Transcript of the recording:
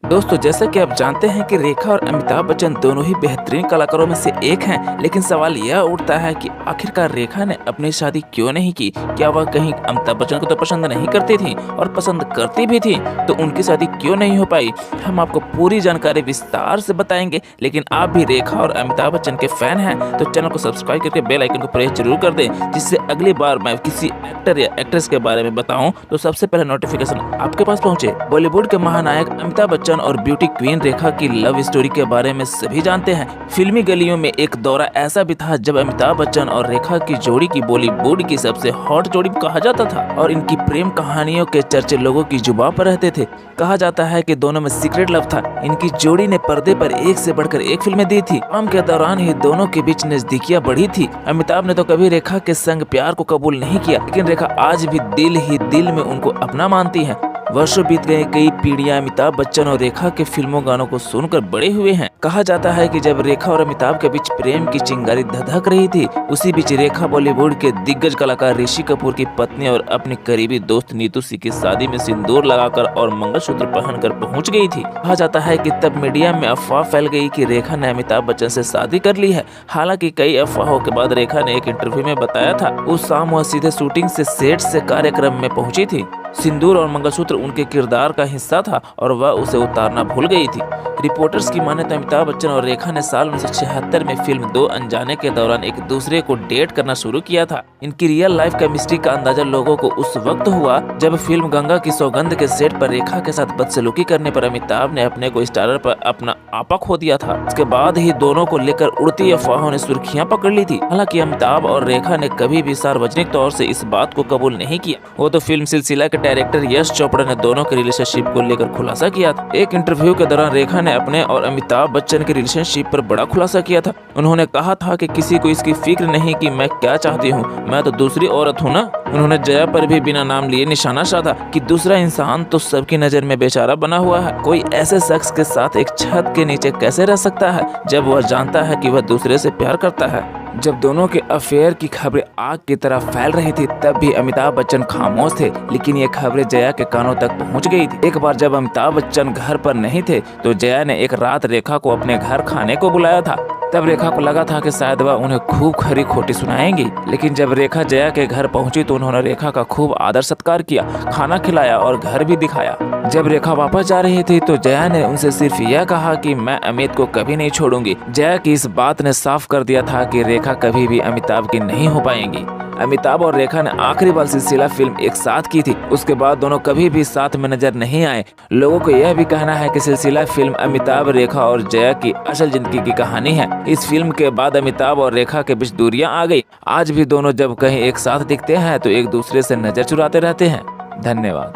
दोस्तों, जैसा कि आप जानते हैं कि रेखा और अमिताभ बच्चन दोनों ही बेहतरीन कलाकारों में से एक हैं, लेकिन सवाल यह उठता है कि आखिरकार रेखा ने अपनी शादी क्यों नहीं की? क्या वह कहीं अमिताभ बच्चन को तो पसंद नहीं करती थी और पसंद करती भी थी, तो उनकी शादी क्यों नहीं हो पाई? हम आपको पूरी जानकारी विस्तार से बताएंगे, लेकिन आप भी रेखा और अमिताभ बच्चन के फैन हैं तो चैनल को सब्सक्राइब करके बेल आइकन को प्रेस जरूर कर दें, जिससे अगली बार मैं किसी एक्टर या एक्ट्रेस के बारे में बताऊं तो सबसे पहले नोटिफिकेशन आपके पास पहुंचे। बॉलीवुड के महानायक अमिताभ बच्चन और ब्यूटी क्वीन रेखा की लव स्टोरी के बारे में सभी जानते हैं। फिल्मी गलियों में एक दौरा ऐसा भी था जब अमिताभ बच्चन और रेखा की जोड़ी की बॉलीवुड की सबसे हॉट जोड़ी कहा जाता था और इनकी प्रेम कहानियों के चर्चे लोगों की जुबान पर रहते थे। कहा जाता है कि दोनों में सीक्रेट लव था। इनकी जोड़ी ने पर्दे पर एक से बढ़कर एक फिल्में दी थी। काम के दौरान ही दोनों के बीच नजदीकियां बढ़ी थी। अमिताभ ने तो कभी रेखा के संग प्यार को कबूल नहीं किया, लेकिन रेखा आज भी दिल ही दिल में उनको अपना मानती है। वर्षों बीत गए, कई पीढ़ियां अमिताभ बच्चन और रेखा के फिल्मों गानों को सुनकर बड़े हुए हैं। कहा जाता है कि जब रेखा और अमिताभ के बीच प्रेम की चिंगारी धधक रही थी, उसी बीच रेखा बॉलीवुड के दिग्गज कलाकार ऋषि कपूर की पत्नी और अपनी करीबी दोस्त नीतू सिंह की शादी में सिंदूर लगाकर और मंगलसूत्र पहनकर पहुंच गई थी। कहा जाता है कि तब मीडिया में अफवाह फैल गई कि रेखा ने अमिताभ बच्चन से शादी कर ली है। हालांकि कई अफवाहों के बाद रेखा ने एक इंटरव्यू में बताया था उस शाम वह सीधे शूटिंग से सेट से कार्यक्रम में पहुंची थी। सिंदूर और मंगलसूत्र उनके किरदार का हिस्सा था और वह उसे उतारना भूल गई थी। रिपोर्टर्स की माने तो अमिताभ बच्चन और रेखा ने साल 1976 में फिल्म दो अनजाने के दौरान एक दूसरे को डेट करना शुरू किया था। इनकी रियल लाइफ केमिस्ट्री का अंदाजा लोगों को उस वक्त हुआ जब फिल्म गंगा की सौगंध के सेट पर रेखा के साथ बदसलूकी करने पर अमिताभ ने अपने को स्टारर पर अपना आपा खो दिया था। इसके बाद ही दोनों को लेकर उड़ती अफवाहों ने सुर्खियां पकड़ ली थी। हालांकि अमिताभ और रेखा ने कभी भी सार्वजनिक तौर से इस बात को कबूल नहीं किया। वो तो फिल्म सिलसिला के डायरेक्टर यश चोपड़ा ने दोनों के रिलेशनशिप को लेकर खुलासा किया था। एक इंटरव्यू के दौरान रेखा ने अपने और अमिताभ बच्चन के रिलेशनशिप पर बड़ा खुलासा किया था। उन्होंने कहा था कि किसी को इसकी फिक्र नहीं कि मैं क्या चाहती हूँ, मैं तो दूसरी औरत हूँ ना। उन्होंने जया पर भी बिना नाम लिए निशाना साधा कि दूसरा इंसान तो सबकी नजर में बेचारा बना हुआ है। कोई ऐसे शख्स के साथ एक छत के नीचे कैसे रह सकता है जब वह जानता है कि वह दूसरे से प्यार करता है। जब दोनों के अफेयर की खबरें आग की तरह फैल रही थी, तब भी अमिताभ बच्चन खामोश थे, लेकिन ये खबरें जया के कानों तक पहुंच गई थी। एक बार जब अमिताभ बच्चन घर पर नहीं थे तो जया ने एक रात रेखा को अपने घर खाने को बुलाया था। तब रेखा को लगा था कि शायद वह उन्हें खूब खरी खोटी सुनाएंगी, लेकिन जब रेखा जया के घर पहुंची तो उन्होंने रेखा का खूब आदर सत्कार किया, खाना खिलाया और घर भी दिखाया। जब रेखा वापस जा रही थी तो जया ने उनसे सिर्फ यह कहा कि मैं अमित को कभी नहीं छोड़ूंगी। जया की इस बात ने साफ कर दिया था कि रेखा कभी भी अमिताभ की नहीं हो पाएंगी। अमिताभ और रेखा ने आखिरी बार सिलसिला फिल्म एक साथ की थी। उसके बाद दोनों कभी भी साथ में नजर नहीं आए। लोगों को यह भी कहना है कि सिलसिला फिल्म अमिताभ, रेखा और जया की असल जिंदगी की कहानी है। इस फिल्म के बाद अमिताभ और रेखा के बीच दूरियां आ गई। आज भी दोनों जब कहीं एक साथ दिखते हैं तो एक दूसरे से नजर चुराते रहते हैं। धन्यवाद।